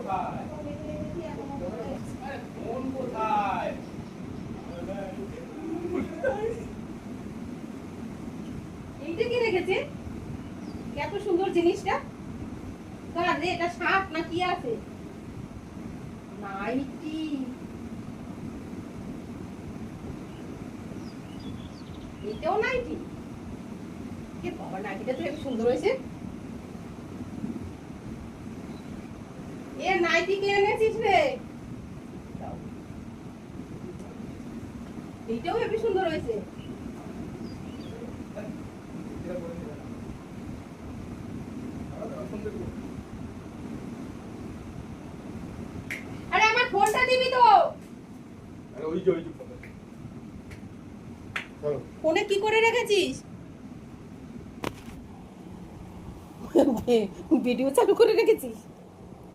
এইটা কি রেখেছে? কত সুন্দর জিনিসটা। কার রে, এটা সাপ না কি আছে? নাইটি। এটাও নাইটি। কে বাবা, নাইটিটা তো একটু সুন্দর হয়েছে। এ নাইটি কে এনেছিস রে? এইটাও একটু সুন্দর হয়েছে। আরে আমার ফোনটা দিবি তো। আরে ওই যে ফোনে কি করে রেখেছিস? ভিডিও চালু করে রেখেছিস?